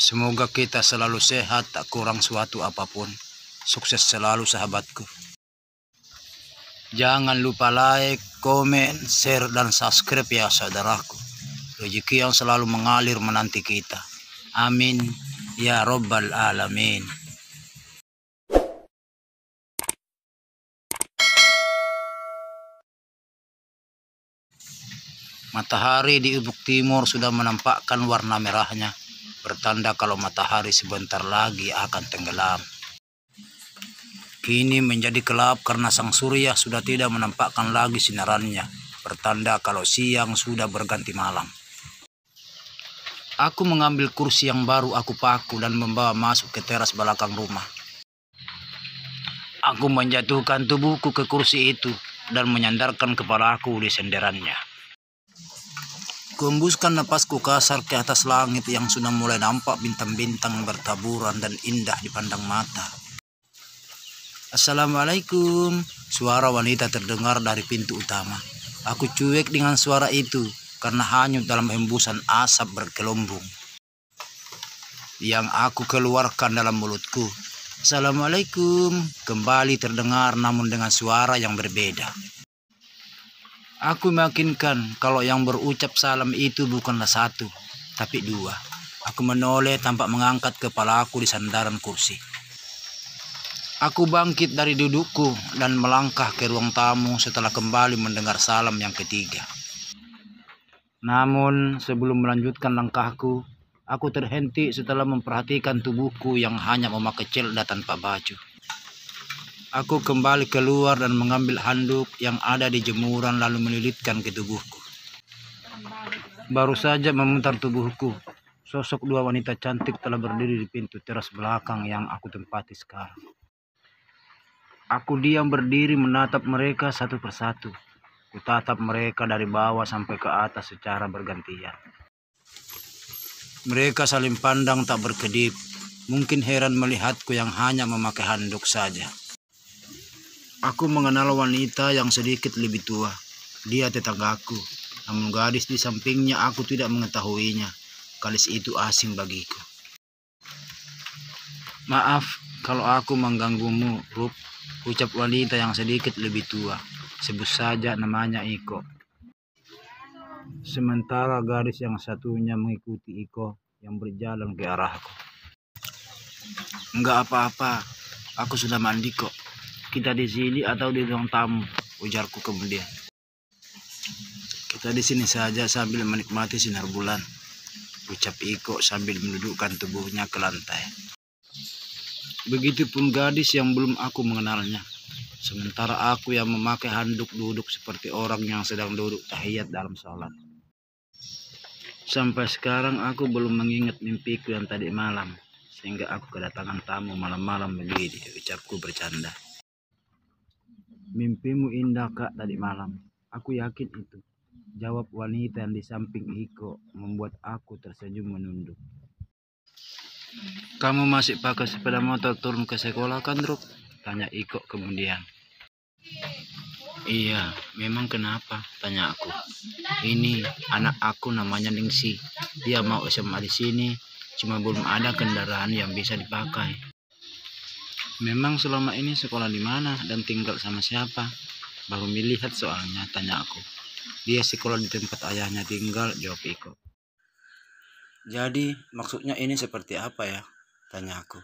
Semoga kita selalu sehat, tak kurang suatu apapun. Sukses selalu sahabatku. Jangan lupa like, komen, share, dan subscribe ya saudaraku. Rezeki yang selalu mengalir menanti kita. Amin ya robbal alamin. Matahari di ufuk timur sudah menampakkan warna merahnya, bertanda kalau matahari sebentar lagi akan tenggelam. Kini menjadi gelap karena sang surya sudah tidak menampakkan lagi sinarannya, bertanda kalau siang sudah berganti malam. Aku mengambil kursi yang baru aku paku dan membawa masuk ke teras belakang rumah. Aku menjatuhkan tubuhku ke kursi itu dan menyandarkan kepalaku di senderannya. Kembuskan napasku kasar ke atas langit yang sudah mulai nampak bintang-bintang bertaburan dan indah dipandang mata. Assalamualaikum, suara wanita terdengar dari pintu utama. Aku cuek dengan suara itu karena hanyut dalam hembusan asap bergelombung yang aku keluarkan dalam mulutku. Assalamualaikum, kembali terdengar namun dengan suara yang berbeda. Aku meyakinkan kalau yang berucap salam itu bukanlah satu, tapi dua. Aku menoleh tanpa mengangkat kepalaku di sandaran kursi. Aku bangkit dari dudukku dan melangkah ke ruang tamu setelah kembali mendengar salam yang ketiga. Namun sebelum melanjutkan langkahku, aku terhenti setelah memperhatikan tubuhku yang hanya memakai celana tanpa baju. Aku kembali keluar dan mengambil handuk yang ada di jemuran lalu melilitkan ke tubuhku. Baru saja memutar tubuhku, sosok dua wanita cantik telah berdiri di pintu teras belakang yang aku tempati sekarang. Aku diam berdiri menatap mereka satu persatu. Kutatap mereka dari bawah sampai ke atas secara bergantian. Mereka saling pandang tak berkedip, mungkin heran melihatku yang hanya memakai handuk saja. Aku mengenal wanita yang sedikit lebih tua. Dia tetanggaku, namun gadis di sampingnya aku tidak mengetahuinya. Gadis itu asing bagiku. Maaf kalau aku mengganggumu, Rup, ucap wanita yang sedikit lebih tua. Sebut saja namanya Iko. Sementara gadis yang satunya mengikuti Iko yang berjalan ke arahku. Enggak apa-apa, aku sudah mandi kok. Kita di sini atau di ruang tamu, ujarku kemudian. Kita di sini saja sambil menikmati sinar bulan, ucap Iko sambil mendudukkan tubuhnya ke lantai. Begitupun gadis yang belum aku mengenalnya. Sementara aku yang memakai handuk duduk seperti orang yang sedang duduk tahiyat dalam sholat. Sampai sekarang aku belum mengingat mimpiku yang tadi malam, sehingga aku kedatangan tamu malam-malam begini, ucapku bercanda. Mimpimu indah kak tadi malam, aku yakin itu, jawab wanita yang di samping Iko membuat aku tersenyum menunduk. Kamu masih pakai sepeda motor turun ke sekolah kan, Druk? Tanya Iko kemudian. Iya, memang kenapa? Tanya aku. Ini anak aku namanya Ningsi. Dia mau SMA di sini, cuma belum ada kendaraan yang bisa dipakai. Memang selama ini sekolah di mana dan tinggal sama siapa? Baru melihat soalnya, tanya aku. Dia sekolah di tempat ayahnya tinggal, jawab Iko. Jadi maksudnya ini seperti apa ya? Tanya aku.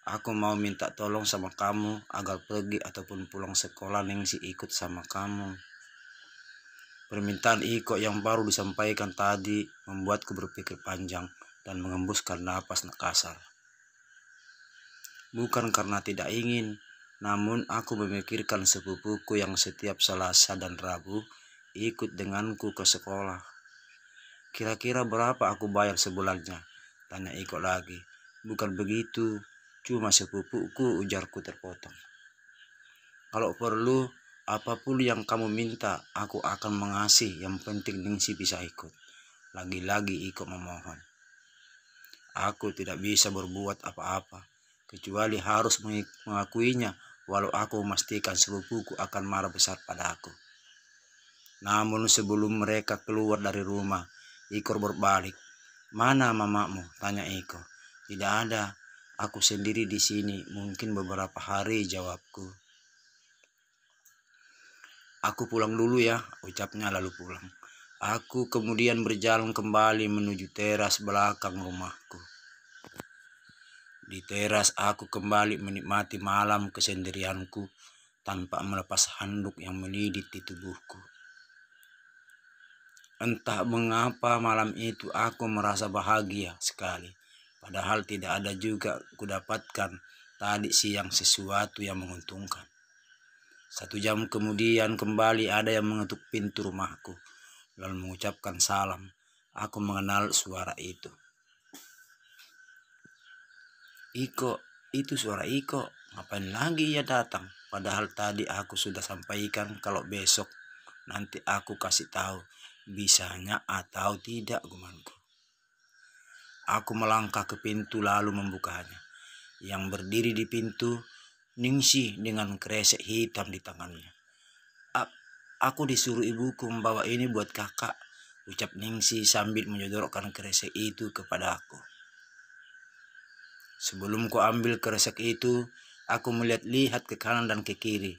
Aku mau minta tolong sama kamu agar pergi ataupun pulang sekolah Ningsi ikut sama kamu. Permintaan Iko yang baru disampaikan tadi membuatku berpikir panjang dan mengembuskan napas kasar. Bukan karena tidak ingin, namun aku memikirkan sepupuku yang setiap Selasa dan Rabu ikut denganku ke sekolah. Kira-kira berapa aku bayar sebulannya? Tanya Iko lagi. Bukan begitu, cuma sepupuku, ujarku terpotong. Kalau perlu, apapun yang kamu minta, aku akan mengasih. Yang penting Ningsi bisa ikut. Lagi-lagi Iko memohon. Aku tidak bisa berbuat apa-apa, kecuali harus mengakuinya, walau aku memastikan sepupuku akan marah besar padaku. Namun sebelum mereka keluar dari rumah, Iko berbalik. Mana mamamu? Tanya Iko. Tidak ada, aku sendiri di sini, mungkin beberapa hari, jawabku. Aku pulang dulu ya, ucapnya lalu pulang. Aku kemudian berjalan kembali menuju teras belakang rumahku. Di teras aku kembali menikmati malam kesendirianku tanpa melepas handuk yang melidit di tubuhku. Entah mengapa malam itu aku merasa bahagia sekali. Padahal tidak ada juga kudapatkan tadi siang sesuatu yang menguntungkan. 1 jam kemudian kembali ada yang mengetuk pintu rumahku, lalu mengucapkan salam. Aku mengenal suara itu. Iko, itu suara Iko. Ngapain lagi ia datang? Padahal tadi aku sudah sampaikan kalau besok nanti aku kasih tahu bisanya atau tidak, gumanku. Aku melangkah ke pintu lalu membukanya. Yang berdiri di pintu Ningsi dengan kresek hitam di tangannya. Aku disuruh ibuku membawa ini buat kakak, ucap Ningsi sambil menyodorkan kresek itu kepada aku. Sebelum ku ambil kresek itu, aku melihat-lihat ke kanan dan ke kiri.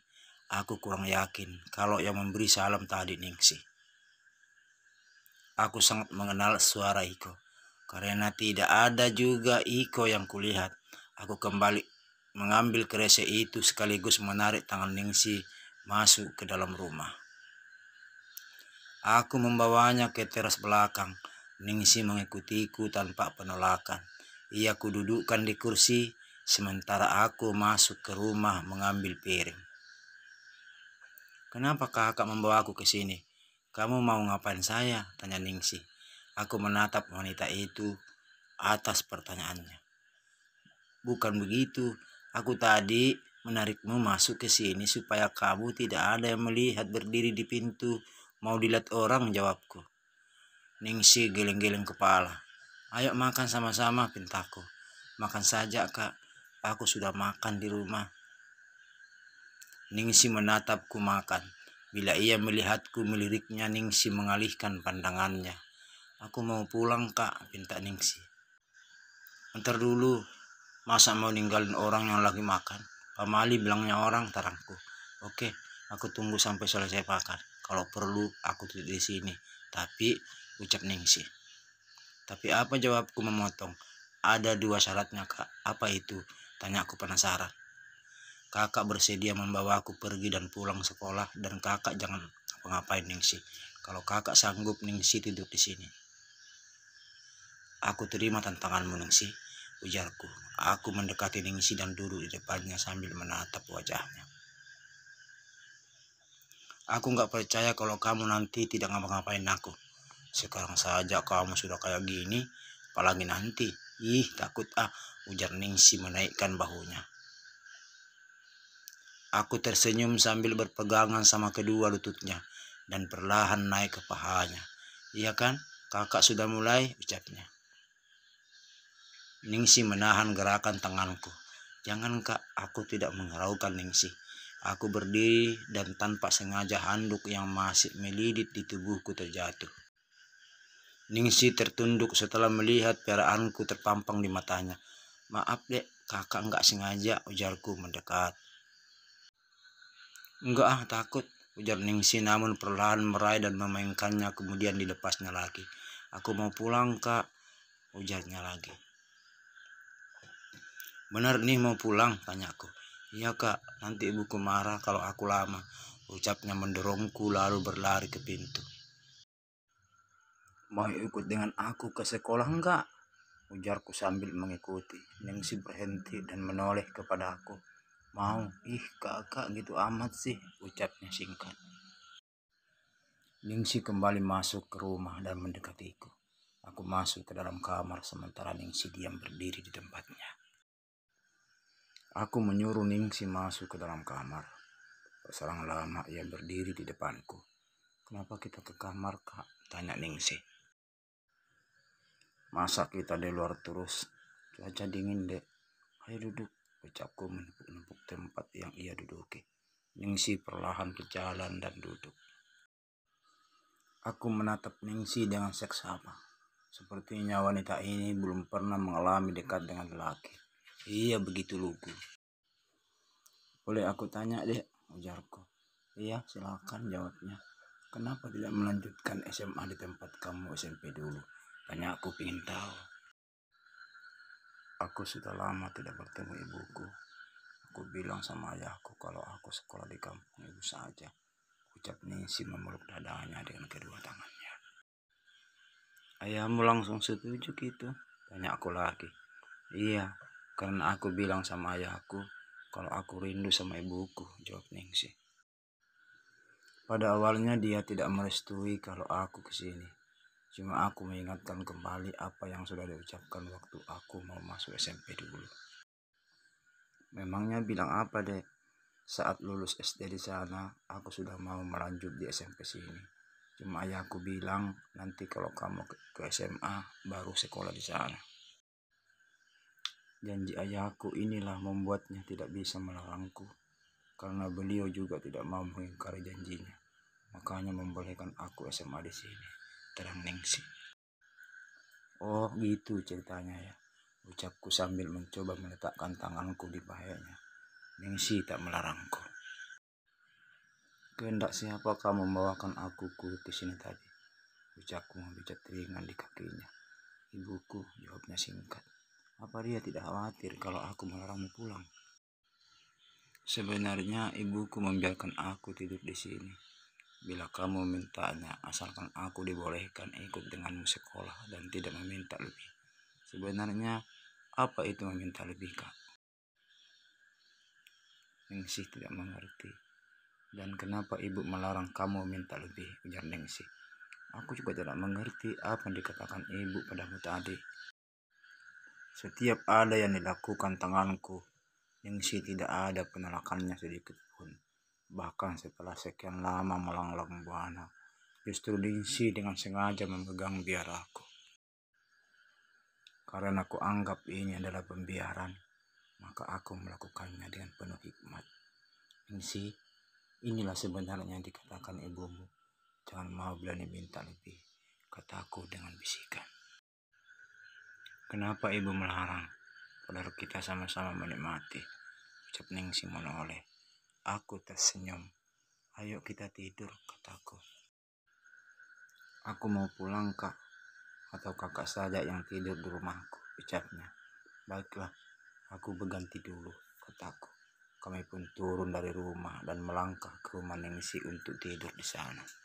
Aku kurang yakin kalau yang memberi salam tadi Ningsi. Aku sangat mengenal suara Iko, karena tidak ada juga Iko yang kulihat. Aku kembali mengambil kresek itu sekaligus menarik tangan Ningsi masuk ke dalam rumah. Aku membawanya ke teras belakang. Ningsi mengikutiku tanpa penolakan. Ia kududukkan di kursi, sementara aku masuk ke rumah mengambil piring. Kenapa kakak membawa aku ke sini? Kamu mau ngapain saya? Tanya Ningsi. Aku menatap wanita itu atas pertanyaannya. Bukan begitu, aku tadi menarikmu masuk ke sini supaya kamu tidak ada yang melihat berdiri di pintu. Mau dilihat orang, jawabku. Ningsi geleng-geleng kepala. Ayo makan sama-sama, pintaku. Makan saja, kak. Aku sudah makan di rumah. Ningsi menatapku makan. Bila ia melihatku meliriknya, Ningsi mengalihkan pandangannya. Aku mau pulang, kak, pinta Ningsi. Ntar dulu, masa mau ninggalin orang yang lagi makan? Pamali bilangnya orang, tarangku. Oke, aku tunggu sampai selesai makan. Kalau perlu, aku tidur di sini. Tapi, ucap Ningsi. Tapi apa, jawabku memotong. Ada 2 syaratnya, kak. Apa itu? Tanya aku penasaran. Kakak bersedia membawaku pergi dan pulang sekolah, dan kakak jangan ngapain Ningsi. Kalau kakak sanggup, Ningsi tidur di sini. Aku terima tantanganmu, Ningsi, ujarku. Aku mendekati Ningsi dan duduk di depannya sambil menatap wajahnya. Aku nggak percaya kalau kamu nanti tidak ngapa-ngapain aku. Sekarang saja kamu sudah kayak gini, apalagi nanti. Ih, takut ujar Ningsi menaikkan bahunya. Aku tersenyum sambil berpegangan sama kedua lututnya dan perlahan naik ke pahanya. Iya kan, kakak sudah mulai, ucapnya. Ningsi menahan gerakan tanganku. Jangan, kak, aku tidak menghiraukan Ningsi. Aku berdiri dan tanpa sengaja handuk yang masih melidit di tubuhku terjatuh. Ningsi tertunduk setelah melihat piaraanku terpampang di matanya. Maaf dek, kakak nggak sengaja, ujarku mendekat. Enggak takut, ujar Ningsi namun perlahan meraih dan memainkannya kemudian dilepasnya lagi. Aku mau pulang, kak, ujarnya lagi. Benar nih mau pulang, tanyaku. Iya kak, nanti ibuku marah kalau aku lama, ucapnya mendorongku lalu berlari ke pintu. Mau ikut dengan aku ke sekolah enggak? Ujarku sambil mengikuti. Ningsi berhenti dan menoleh kepada aku. Mau, ih kakak gitu amat sih, ucapnya singkat. Ningsi kembali masuk ke rumah dan mendekatiku. Aku masuk ke dalam kamar sementara Ningsi diam berdiri di tempatnya. Aku menyuruh Ningsi masuk ke dalam kamar. Berselang lama ia berdiri di depanku. Kenapa kita ke kamar, kak? Tanya Ningsi. Masa kita di luar terus? Cuaca dingin, dek. Ayo duduk, ucapku menepuk-nepuk tempat yang ia duduki. Ningsi perlahan berjalan dan duduk. Aku menatap Ningsi dengan seksama. Sepertinya wanita ini belum pernah mengalami dekat dengan lelaki. Iya, begitu lugu. Boleh aku tanya, Dek? Ujarku. Iya, silakan jawabnya. Kenapa tidak melanjutkan SMA di tempat kamu SMP dulu? Tanya, aku ingin tahu. Aku sudah lama tidak bertemu ibuku. Aku bilang sama ayahku kalau aku sekolah di kampung ibu saja. Ucap Ningsi memeluk dadanya dengan kedua tangannya. Ayahmu langsung setuju gitu? Tanya aku lagi. Iya, karena aku bilang sama ayahku kalau aku rindu sama ibuku, jawab Ningsi. Pada awalnya dia tidak merestui kalau aku kesini. Cuma aku mengingatkan kembali apa yang sudah diucapkan waktu aku mau masuk SMP dulu. Memangnya bilang apa, Dek? Saat lulus SD di sana, aku sudah mau melanjut di SMP sini. Cuma ayahku bilang, nanti kalau kamu ke SMA, baru sekolah di sana. Janji ayahku inilah membuatnya tidak bisa melarangku. Karena beliau juga tidak mau mengingkari janjinya. Makanya membolehkan aku SMA di sini, terang Ningsi. Oh gitu ceritanya ya, ucapku sambil mencoba meletakkan tanganku di pahanya. Ningsi tak melarangku. Kehendak siapa kamu membawakan aku ke sini tadi? Ucapku membijak ringan di kakinya. Ibuku, jawabnya singkat. Apa dia tidak khawatir kalau aku melarangmu pulang? Sebenarnya ibuku membiarkan aku tidur di sini. Bila kamu mintanya, asalkan aku dibolehkan ikut denganmu sekolah dan tidak meminta lebih. Sebenarnya, apa itu meminta lebih, Kak? Ningsi tidak mengerti. Dan kenapa ibu melarang kamu minta lebih, ujar Ningsi. Aku juga tidak mengerti apa yang dikatakan ibu padamu tadi. Setiap ada yang dilakukan tanganku, Ningsi tidak ada penolakannya sedikit pun. Bahkan setelah sekian lama melanglang buana, justru Ningsi dengan sengaja memegang biar aku. Karena aku anggap ini adalah pembiaran, maka aku melakukannya dengan penuh hikmat. Ningsi, inilah sebenarnya yang dikatakan ibumu. Jangan mau berani minta lebih, kataku dengan bisikan. Kenapa ibu melarang? Padahal kita sama-sama menikmati, ucap Ningsi menoleh. Aku tersenyum. Ayo kita tidur, kataku. Aku mau pulang, Kak. Atau kakak saja yang tidur di rumahku, ucapnya. Baiklah, aku berganti dulu, kataku. Kami pun turun dari rumah dan melangkah ke rumah Ningsi untuk tidur di sana.